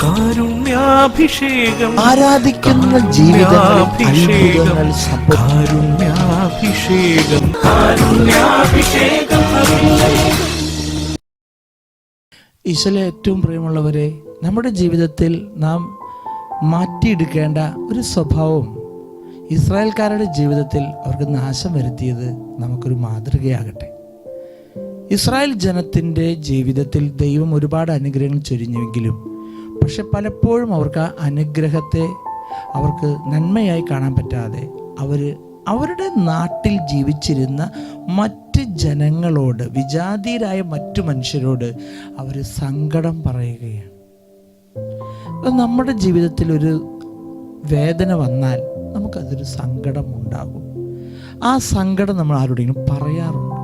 കാരുണ്യാഭിഷേകം, ആരാധിക്കുന്ന ജീവിതങ്ങൾ, കാരുണ്യാഭിഷേകം, കാരുണ്യാഭിഷേകം. ഈശോയിലെ ഏറ്റവും പ്രിയമുള്ളവരെ, നമ്മുടെ ജീവിതത്തിൽ നാം മാറ്റിയെടുക്കേണ്ട ഒരു സ്വഭാവം, ഇസ്രായേൽക്കാരുടെ ജീവിതത്തിൽ അവർക്ക് നാശം വരുത്തിയത് നമുക്കൊരു മാതൃകയാകട്ടെ. ഇസ്രായേൽ ജനത്തിൻ്റെ ജീവിതത്തിൽ ദൈവം ഒരുപാട് അനുഗ്രഹങ്ങൾ ചൊരിഞ്ഞുവെങ്കിലും പക്ഷെ പലപ്പോഴും അവർക്ക് ആ അനുഗ്രഹത്തെ അവർക്ക് നന്മയായി കാണാൻ പറ്റാതെ അവരുടെ നാട്ടിൽ ജീവിച്ചിരുന്ന മറ്റ് ജനങ്ങളോട്, വിജാതീയരായ മറ്റു മനുഷ്യരോട് അവർ സങ്കടം പറയുകയാണ്. നമ്മുടെ ജീവിതത്തിൽ ഒരു വേദന വന്നാൽ നമുക്കതൊരു സങ്കടം ഉണ്ടാകും. ആ സങ്കടം നമ്മൾ ആരോടെങ്കിലും പറയാറുണ്ട്.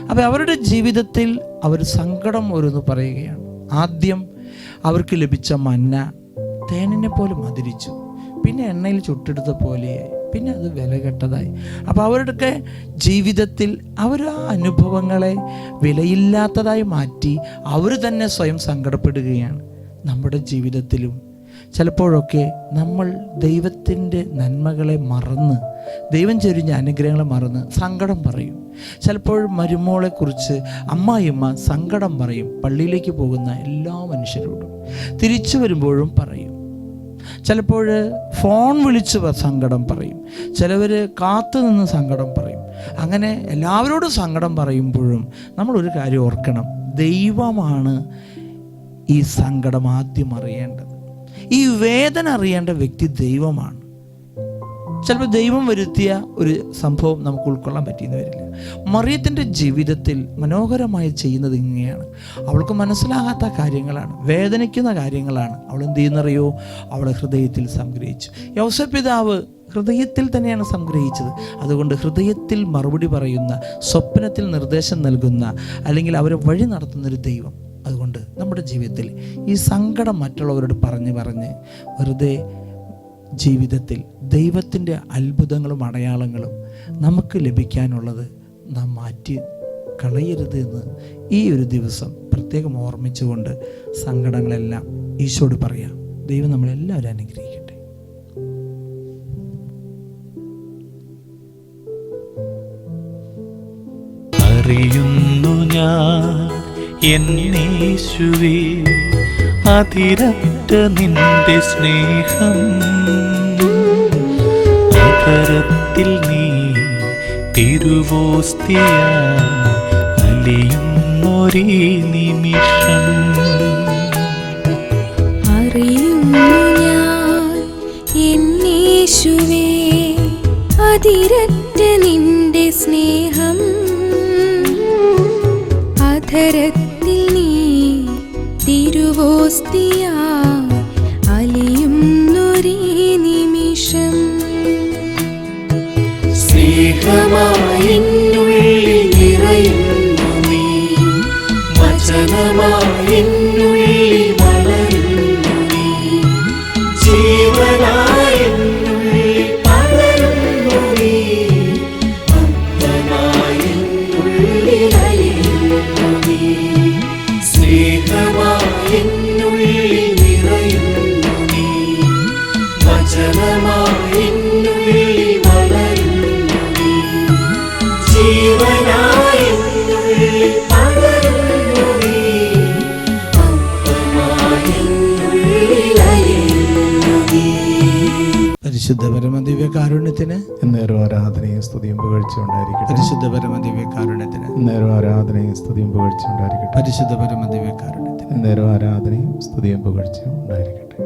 അപ്പോൾ അവരുടെ ജീവിതത്തിൽ അവർ സങ്കടം ഓരോന്ന് പറയുകയാണ്. ആദ്യം അവർക്ക് ലഭിച്ച മന്ന തേനിനെ പോലെ മധുരിച്ചു, പിന്നെ എണ്ണയിൽ ചുട്ടെടുത്ത പോലെയായി, പിന്നെ അത് വിലകെട്ടതായി. അപ്പോൾ അവരുടെ ജീവിതത്തിൽ അവർ ആ അനുഭവങ്ങളെ വിലയില്ലാത്തതായി മാറ്റി അവർ തന്നെ സ്വയം സങ്കടപ്പെടുകയാണ്. നമ്മുടെ ജീവിതത്തിലും ചിലപ്പോഴൊക്കെ നമ്മൾ ദൈവത്തിൻ്റെ നന്മകളെ മറന്ന്, ദൈവം ചൊരിഞ്ഞ അനുഗ്രഹങ്ങളെ മറന്ന് സങ്കടം പറയും. ചിലപ്പോൾ മരുമോളെക്കുറിച്ച് അമ്മായിയമ്മ സങ്കടം പറയും, പള്ളിയിലേക്ക് പോകുന്ന എല്ലാ മനുഷ്യരോടും. തിരിച്ചു വരുമ്പോഴും പറയും. ചിലപ്പോൾ ഫോൺ വിളിച്ച് സങ്കടം പറയും, ചിലവർ കാത്തു നിന്ന് സങ്കടം പറയും. അങ്ങനെ എല്ലാവരോടും സങ്കടം പറയുമ്പോഴും നമ്മളൊരു കാര്യം ഓർക്കണം, ദൈവമാണ് ഈ സങ്കടം ആദ്യം അറിയേണ്ടത്. ഈ വേദന അറിയേണ്ട വ്യക്തി ദൈവമാണ്. ചിലപ്പോൾ ദൈവം വരുത്തിയ ഒരു സംഭവം നമുക്ക് ഉൾക്കൊള്ളാൻ പറ്റിയെന്ന് വരില്ല. മറിയത്തിൻ്റെ ജീവിതത്തിൽ മനോഹരമായി ചെയ്യുന്നത് ഇങ്ങനെയാണ്. അവൾക്ക് മനസ്സിലാകാത്ത കാര്യങ്ങളാണ്, വേദനിക്കുന്ന കാര്യങ്ങളാണ് അവൾ എന്ത് ചെയ്യുന്നറിയോ, അവളെ ഹൃദയത്തിൽ സംഗ്രഹിച്ചു. യോസേപ്പ് പിതാവ് ഹൃദയത്തിൽ തന്നെയാണ് സംഗ്രഹിച്ചത്. അതുകൊണ്ട് ഹൃദയത്തിൽ മറുപടി പറയുന്ന, സ്വപ്നത്തിൽ നിർദ്ദേശം നൽകുന്ന, അല്ലെങ്കിൽ അവരെ വഴി നടത്തുന്നൊരു ദൈവം. അതുകൊണ്ട് നമ്മുടെ ജീവിതത്തിൽ ഈ സങ്കടം മറ്റുള്ളവരോട് പറഞ്ഞ് വെറുതെ ജീവിതത്തിൽ ദൈവത്തിൻ്റെ അത്ഭുതങ്ങളും അടയാളങ്ങളും നമുക്ക് ലഭിക്കാനുള്ളത് നാം മാറ്റി കളയരുത് എന്ന് ഈ ഒരു ദിവസം പ്രത്യേകം ഓർമ്മിച്ചുകൊണ്ട് സങ്കടങ്ങളെല്ലാം ഈശോയോട് പറയാം. ദൈവം നമ്മളെല്ലാവരും അനുഗ്രഹിക്കട്ടെ. അറിയുന്നു ഞാൻ എന്നേശുവേ അതിരറ്റ നിന്റെ സ്നേഹം, അകരത്തിൽ നീ തിരുവോസ്തിയായി അലിയുന്നൊരീ നിമിഷം. അറിയുന്നു ഞാൻ എന്നേശുവേ അതിരറ്റ നിന്റെ സ്നേഹം, അധരത്തിൽ നീ തിരുവോസ്തിയായി അലിയുന്നൊരീ നിമിഷം. സ്നേഹമായി എന്നുള്ളിൽ നിറയുന്നു നീ, വചനമായി എന്നുള്ളിൽ വളരുന്നു നീ, ജീവനായി എന്നുള്ളിൽ പകരുന്നു നീ, അർത്ഥമായി എന്നുള്ളിൽ അലിയുന്നു നീ. സ്നേഹമായി എന്നുള്ളിൽ നിറയുന്നു നീ, വചനമായി എന്നുള്ളിൽ വളരുന്നു നീ, ജീവനായി എന്നുള്ളിൽ പകരുന്നു നീ, അർത്ഥമായി എന്നുള്ളിൽ അലിയുന്നു നീ. പരിശുദ്ധ പരമദിവ്യകാരുണ്യത്തിന് എന്നേരം ആരാധനയും സ്തുതിയും പുകഴ്ചയുണ്ടായിരിക്കട്ടെ. പരിശുദ്ധ പരമദിവ്യകാരുണ്യത്തിന് എന്നേരം ആരാധനയും സ്തുതിയും പുകഴ്ചയുണ്ടായിരിക്കട്ടെ. പരിശുദ്ധ പരമദിവ്യകാരുണ്യത്തിന് എന്നേരം ആരാധനയും സ്തുതിയും പുകഴ്ചയും ഉണ്ടായിരിക്കട്ടെ.